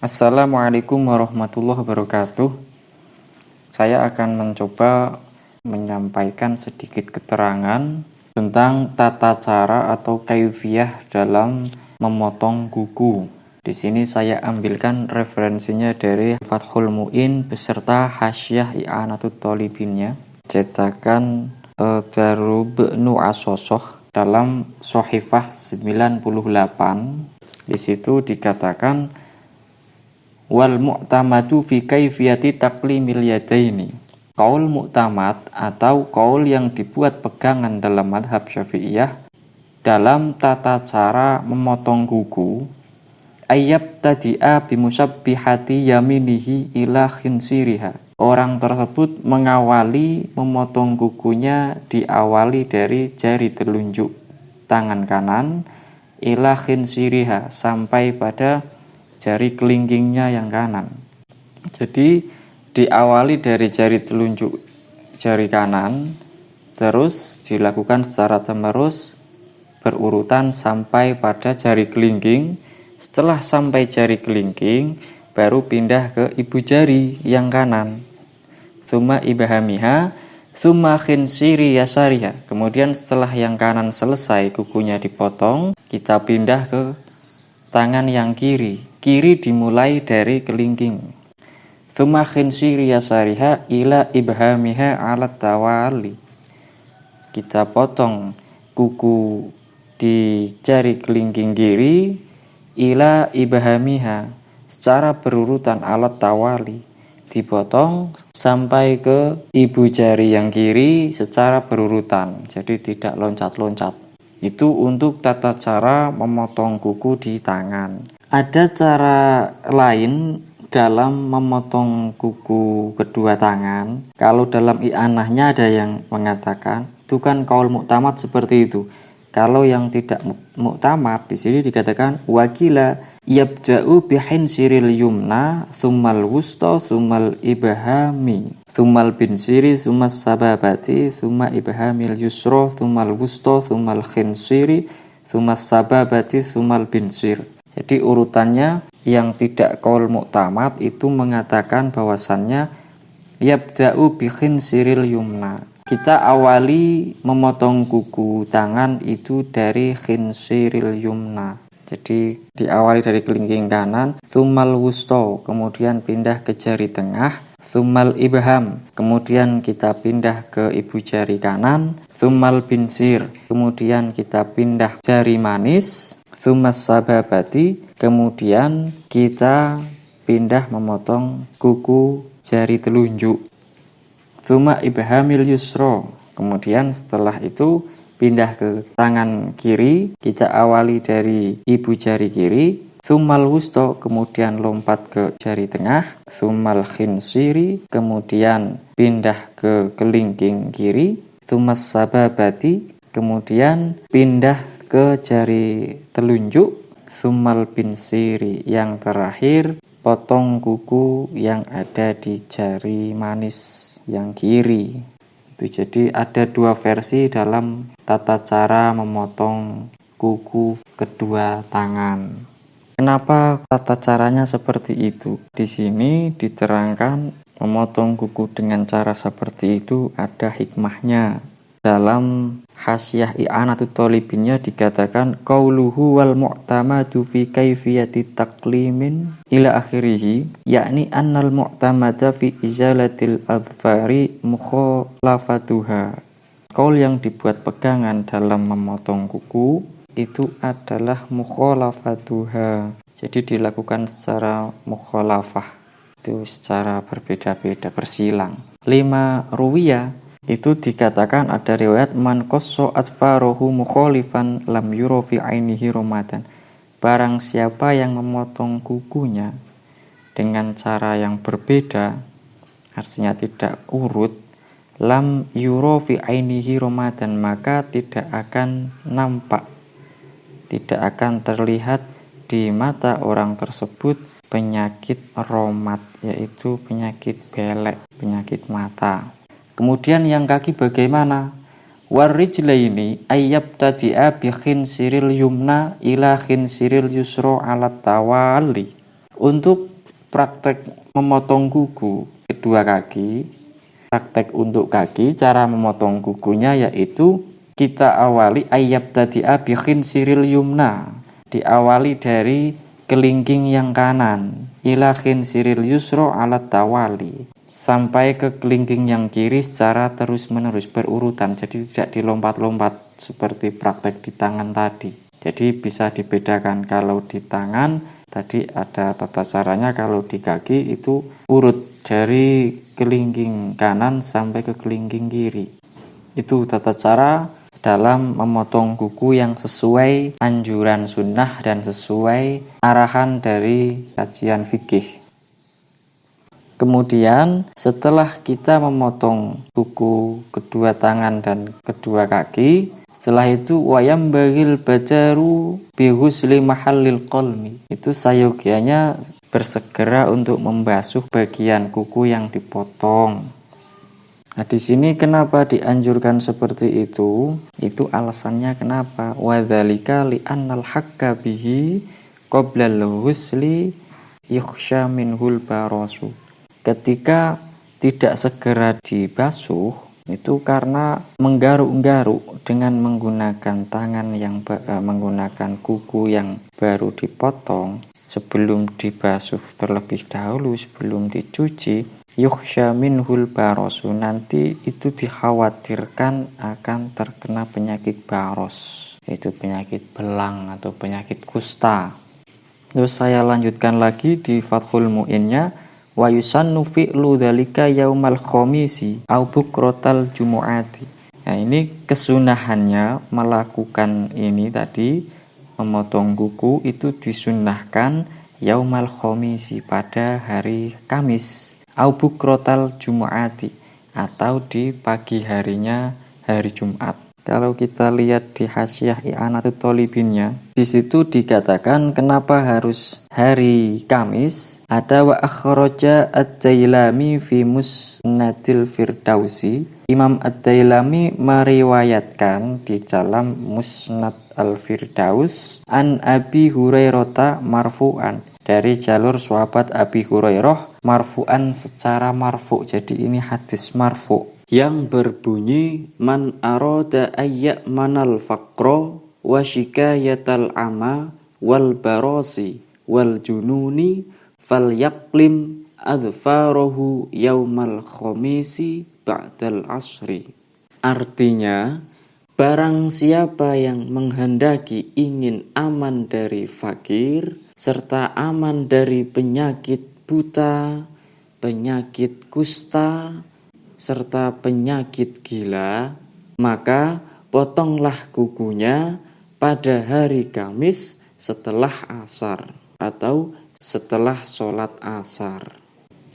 Assalamualaikum warahmatullahi wabarakatuh. Saya akan mencoba menyampaikan sedikit keterangan tentang tata cara atau kaifiyah dalam memotong kuku. Di sini saya ambilkan referensinya dari Fathul Mu'in beserta Hasyiah I'anatut Thalibinnya, cetakan Darub Nu Asosoh dalam Sohifah 98. Di situ dikatakan wal mu'tamadu fi kaifiyati taqlimil yadaini. Qaul mu'tamad atau qaul yang dibuat pegangan dalam madhab Syafi'iyah dalam tata cara memotong kuku, ayyab tadi'a bimusabbihati yaminihi ila khinsiriha. Orang tersebut mengawali memotong kukunya diawali dari jari telunjuk tangan kanan ila khinsiriha sampai pada jari kelingkingnya yang kanan. Jadi diawali dari jari telunjuk jari kanan, terus dilakukan secara terus berurutan sampai pada jari kelingking. Setelah sampai jari kelingking, baru pindah ke ibu jari yang kanan. Tsumma ibhamiha, tsumma khinsiri yasariha. Kemudian setelah yang kanan selesai kukunya dipotong, kita pindah ke tangan yang kiri. Kiri dimulai dari kelingking. Tsumma khinsiri yasariha ila ibhamiha ala tawali. Kita potong kuku di jari kelingking kiri ila ibhamiha secara berurutan ala tawali. Dipotong sampai ke ibu jari yang kiri secara berurutan. Jadi tidak loncat-loncat. Itu untuk tata cara memotong kuku di tangan. Ada cara lain dalam memotong kuku kedua tangan. Kalau dalam i'anahnya ada yang mengatakan itu kan qaul mu'tamad seperti itu. Kalau yang tidak mu'tamad di sini dikatakan wakila yabda'u bihinsiril yumna tsummal wusta tsummal ibhami tsummal binsiri tsummal sababati tsumma ibhamil yusra tsummal wusta tsummal khinsiri tsummal sababati tsummal binsir. Jadi urutannya yang tidak qaul mu'tamad itu mengatakan bahwasannya yabda'u bi khinsiril yumna. Kita awali memotong kuku tangan itu dari khinsiril yumna. Jadi diawali dari kelingking kanan, tsummal wusta, kemudian pindah ke jari tengah, tsummal ibham, kemudian kita pindah ke ibu jari kanan, tsummal binsir, kemudian kita pindah jari manis, tsummas sababati, kemudian kita pindah memotong kuku jari telunjuk. Tsumma ibhamil yusra, kemudian setelah itu pindah ke tangan kiri, kita awali dari ibu jari kiri, tsummal wusta, kemudian lompat ke jari tengah, tsummal khinsiri, kemudian pindah ke kelingking kiri, tsummas sababati, kemudian pindah ke jari telunjuk, tsummal binsiri, yang terakhir potong kuku yang ada di jari manis yang kiri. Itu jadi ada dua versi dalam tata cara memotong kuku kedua tangan. Kenapa tata caranya seperti itu? Di sini diterangkan memotong kuku dengan cara seperti itu ada hikmahnya. Dalam Hasyiah I'anatut Thalibinnya dikatakan qauluhu wal mu'tamadu fi kaifiyati taqlimin ila akhirih, yakni annal mu'tamada fi izalatil adfari mukhalafatuha. Qaul yang dibuat pegangan dalam memotong kuku itu adalah mukhalafatuha. Jadi dilakukan secara mukhalafah, itu secara berbeda-beda, bersilang. 5 ruwiyah itu dikatakan ada riwayat man qasso atfarohu mukhalifan lam yura fi ainihi ramadan. Barang siapa yang memotong kukunya dengan cara yang berbeda, artinya tidak urut, lam yura fi ainihi ramadan, maka tidak akan nampak, tidak akan terlihat di mata orang tersebut penyakit romat, yaitu penyakit belek, penyakit mata. Kemudian yang kaki bagaimana? Warijlaini ayyab tadi'a bi khinsiril yumna ila khinsiril yusra ala tawali. Untuk praktek memotong kuku kedua kaki, praktek untuk kaki, cara memotong kukunya yaitu kita awali ayyab tadi'a bi khinsiril yumna, diawali dari kelingking yang kanan, ila khinsiril yusra ala tawali, sampai ke kelingking yang kiri secara terus-menerus berurutan, jadi tidak dilompat-lompat seperti praktek di tangan tadi. Jadi bisa dibedakan, kalau di tangan tadi ada tata caranya, kalau di kaki itu urut dari kelingking kanan sampai ke kelingking kiri. Itu tata cara dalam memotong kuku yang sesuai anjuran sunnah dan sesuai arahan dari kajian fikih. Kemudian setelah kita memotong kuku kedua tangan dan kedua kaki, setelah itu wayam bagil bajaru bihusli mahallil qalmi, itu sayogianya bersegera untuk membasuh bagian kuku yang dipotong. Nah, di sini kenapa dianjurkan seperti itu? Itu alasannya kenapa? Wadzalika li'annal haqqa bihi qabla al-husli yukhsha minhul barasu. Ketika tidak segera dibasuh, itu karena menggaruk-garuk dengan menggunakan tangan yang menggunakan kuku yang baru dipotong sebelum dibasuh terlebih dahulu, sebelum dicuci, yukhsha minhul barosu, nanti itu dikhawatirkan akan terkena penyakit baros, yaitu penyakit belang atau penyakit kusta. Terus saya lanjutkan lagi di Fathul Mu'innya, wa yusannu fi'lu dzalika yaumal khamisi au bukratal jumu'ati. Nah, ini kesunahannya melakukan ini tadi, memotong kuku itu disunnahkan yaumal khamisi, pada hari Kamis, au bukratal jumu'ati, atau di pagi harinya hari Jumat. Kalau kita lihat di Hasyiah I'anatut Thalibinnya, di situ dikatakan kenapa harus hari Kamis. Ada wa akhraja ad-Dailami fi Musnadil Firdausi. Imam ad-Dailami meriwayatkan di dalam Musnad al-Firdaus an Abi Hurairah marfu'an, dari jalur sahabat Abi Hurairah marfu'an secara marfu'. Jadi ini hadis marfu' yang berbunyi man arada ayya manal faqra wa shikayatal ama wal barasi wal jununi fal yaqlim adfarahu yaumal khamisi ba'dal asri. Artinya, barang siapa yang menghendaki ingin aman dari fakir serta aman dari penyakit buta, penyakit kusta, serta penyakit gila, maka potonglah kukunya pada hari Kamis setelah asar atau setelah sholat asar.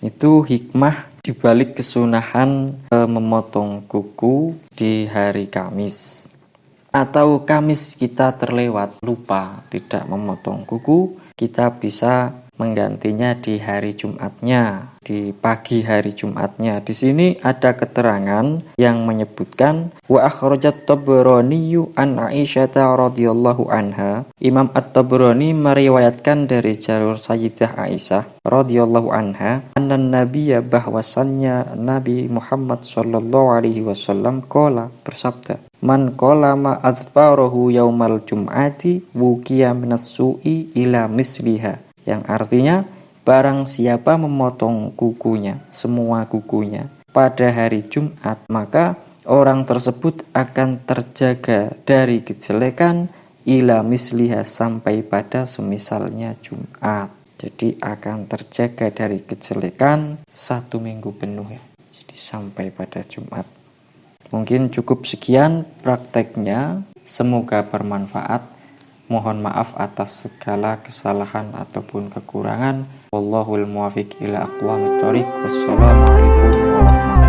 Itu hikmah dibalik kesunahan memotong kuku di hari Kamis. Atau Kamis kita terlewat, lupa tidak memotong kuku, kita bisa menggantinya di hari Jumatnya, di pagi hari Jumatnya. Di sini ada keterangan yang menyebutkan wa akhrajat Tabrani an Aisyah radhiyallahu anha. Imam At-Tabrani meriwayatkan dari jalur Sayyidah Aisyah radhiyallahu anha, annan nabiyya, bahwasannya Nabi Muhammad sallallahu alaihi wasallam qala, bersabda, man qala ma adfarahu yaumal jum'ati wuqiya minas su'i ila misliha, yang artinya barang siapa memotong kukunya, semua kukunya pada hari Jumat, maka orang tersebut akan terjaga dari kejelekan ila misliha, sampai pada semisalnya Jumat. Jadi akan terjaga dari kejelekan 1 minggu penuh ya. Jadi sampai pada Jumat. Mungkin cukup sekian prakteknya, semoga bermanfaat. Mohon maaf atas segala kesalahan ataupun kekurangan. Wallahul muwaffiq ila aqwamit thoriq. Wassalamualaikum warahmatullahi wabarakatuh.